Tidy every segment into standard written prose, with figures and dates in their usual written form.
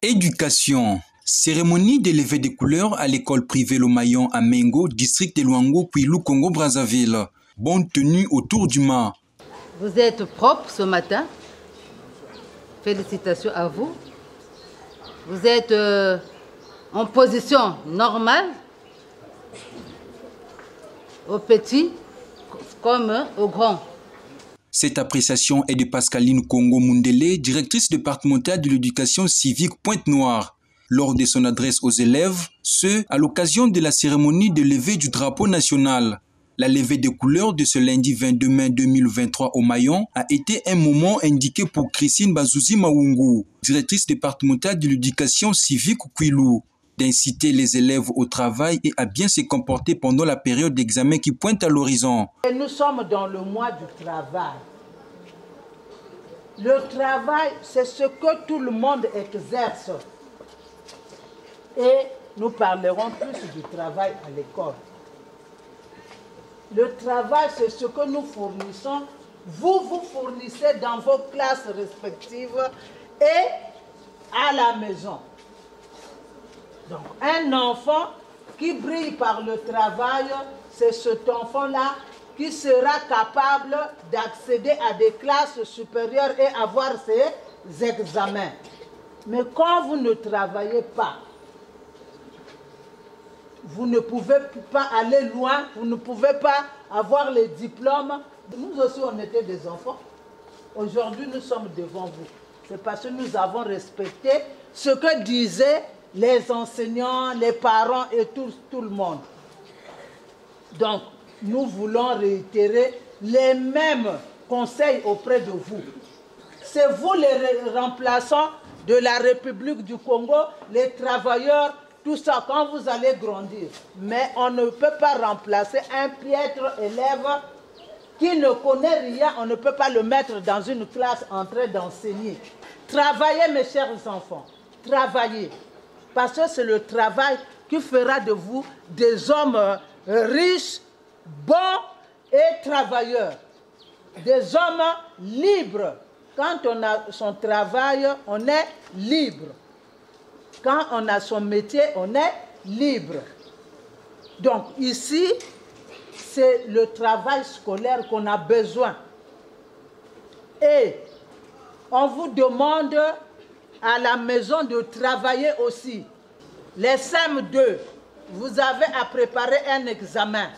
Éducation. Cérémonie de levée des couleurs à l'école privée Lomayon à Mengo, district de Luango, Kwilu, Congo-Brazzaville. Bonne tenue autour du mât. Vous êtes propre ce matin. Félicitations à vous. Vous êtes en position normale, aux petits comme aux grands. Cette appréciation est de Pascaline Congo Mundele, directrice départementale de l'éducation civique Pointe-Noire. Lors de son adresse aux élèves, ce à l'occasion de la cérémonie de levée du drapeau national. La levée des couleurs de ce lundi 22 mai 2023 au Mayon a été un moment indiqué pour Christine Bazouzi Maungu, directrice départementale de l'éducation civique Kwilu, d'inciter les élèves au travail et à bien se comporter pendant la période d'examen qui pointe à l'horizon. Nous sommes dans le mois du travail. Le travail, c'est ce que tout le monde exerce. Et nous parlerons plus du travail à l'école. Le travail, c'est ce que nous fournissons. Vous fournissez dans vos classes respectives et à la maison. Donc, un enfant qui brille par le travail, c'est cet enfant-là qui sera capable d'accéder à des classes supérieures et avoir ses examens. Mais quand vous ne travaillez pas, vous ne pouvez pas aller loin, vous ne pouvez pas avoir les diplômes. Nous aussi, on était des enfants. Aujourd'hui, nous sommes devant vous. C'est parce que nous avons respecté ce que disaient les enseignants, les parents et tout le monde. Donc, nous voulons réitérer les mêmes conseils auprès de vous. C'est vous les remplaçants de la République du Congo, les travailleurs, tout ça, quand vous allez grandir. Mais on ne peut pas remplacer un piètre élève qui ne connaît rien, on ne peut pas le mettre dans une classe en train d'enseigner. Travaillez, mes chers enfants, travaillez. Parce que c'est le travail qui fera de vous des hommes riches, bons et travailleurs. Des hommes libres. Quand on a son travail, on est libre. Quand on a son métier, on est libre. Donc ici, c'est le travail scolaire qu'on a besoin. Et on vous demande à la maison de travailler aussi. Les CM2, vous avez à préparer un examen.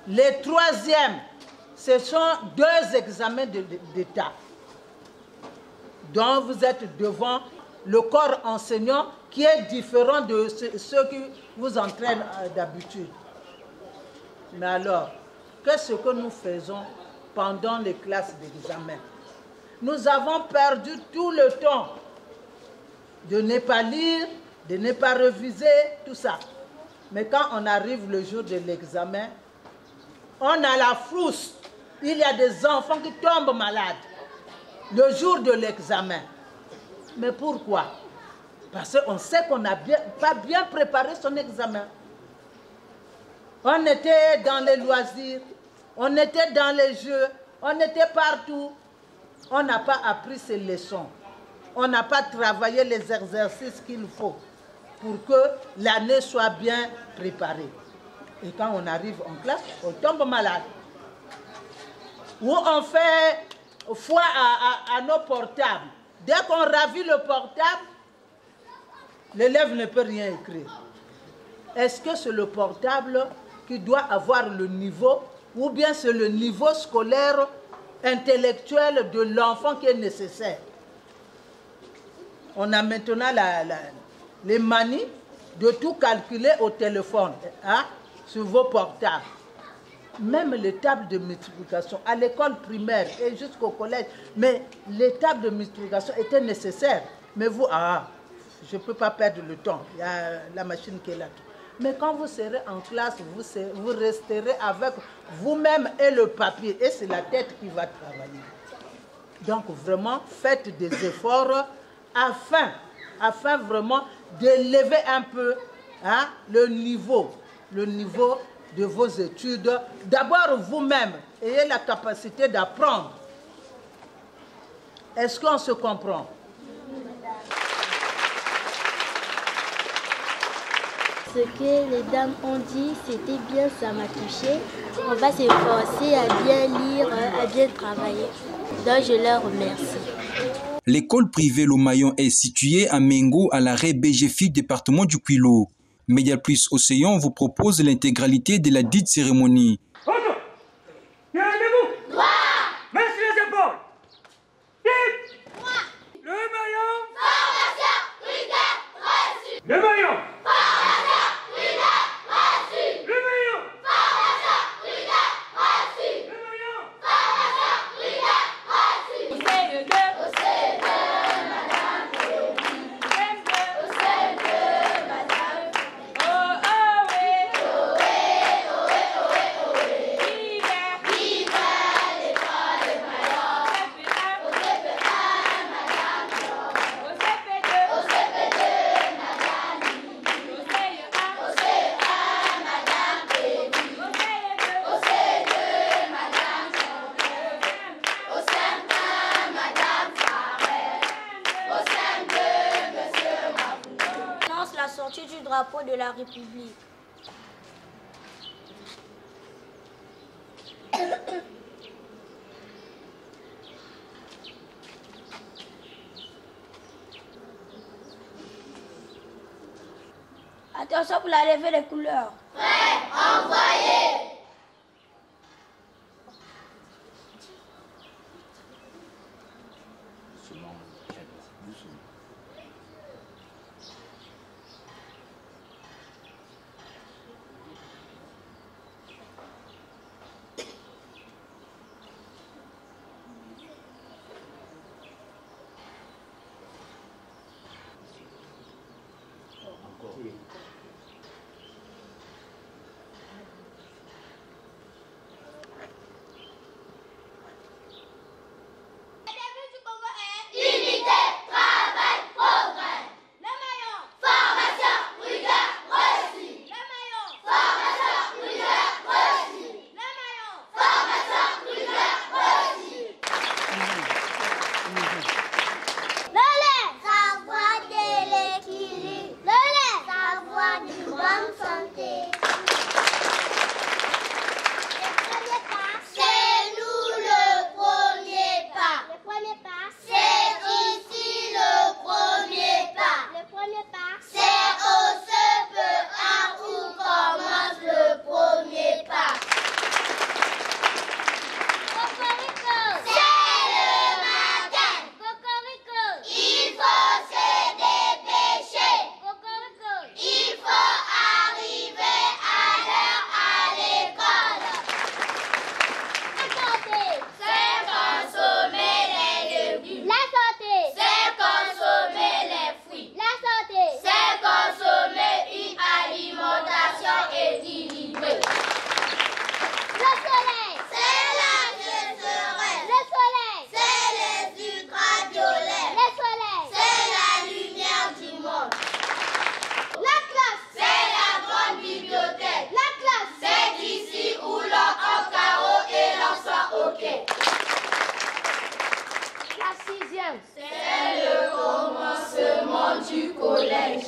Les troisièmes, ce sont 2 examens d'État. Donc vous êtes devant le corps enseignant qui est différent de ceux qui vous entraînent d'habitude. Mais alors, qu'est-ce que nous faisons pendant les classes d'examen? Nous avons perdu tout le temps de ne pas lire, de ne pas réviser, tout ça. Mais quand on arrive le jour de l'examen, on a la frousse. Il y a des enfants qui tombent malades le jour de l'examen. Mais pourquoi? Parce qu'on sait qu'on n'a pas bien préparé son examen. On était dans les loisirs, on était dans les jeux, on était partout. On n'a pas appris ces leçons. On n'a pas travaillé les exercices qu'il faut pour que l'année soit bien préparée. Et quand on arrive en classe, on tombe malade. Ou on fait foi à nos portables. Dès qu'on ravit le portable, l'élève ne peut rien écrire. Est-ce que c'est le portable qui doit avoir le niveau ou bien c'est le niveau scolaire intellectuel de l'enfant qui est nécessaire? On a maintenant les manies de tout calculer au téléphone, hein, sur vos portables. Même les tables de multiplication à l'école primaire et jusqu'au collège, mais les tables de multiplication étaient nécessaires. Mais vous, je ne peux pas perdre le temps, il y a la machine qui est là. Mais quand vous serez en classe, vous resterez avec vous-même et le papier. Et c'est la tête qui va travailler. Donc vraiment, faites des efforts afin vraiment d'élever un peu, hein, le niveau de vos études. D'abord vous-même, ayez la capacité d'apprendre. Est-ce qu'on se comprend? Ce que les dames ont dit, c'était bien, ça m'a touchée. On va s'efforcer à bien lire, à bien travailler. Donc je leur remercie. L'école privée Lomayon est située à Mengo, à l'arrêt BGFI, département du Kouilou. Médias Plus Océan vous propose l'intégralité de la dite cérémonie. Le maillon. La sortie du drapeau de la République. Attention pour la levée des couleurs. Prêt, envoyez.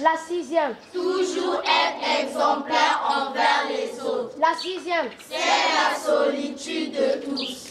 La sixième. Toujours être exemplaire envers les autres. La sixième. C'est la solitude de tous.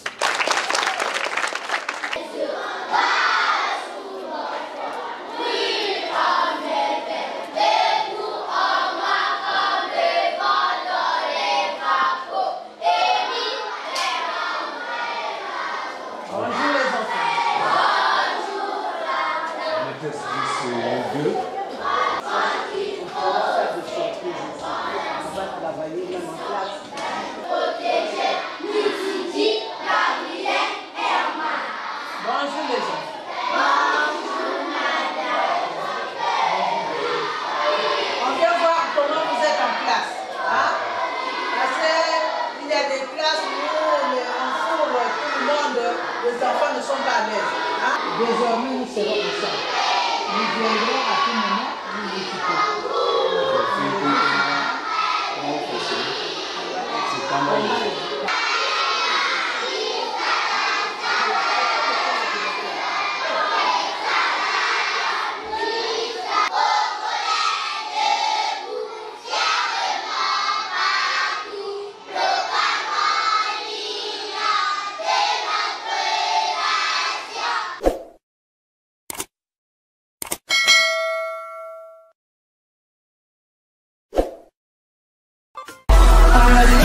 Les enfants ne sont pas à l'aise. Hein? Désormais, nous serons ensemble. Nous viendrons à tout moment nous équiper. C'est pas mal. Mali.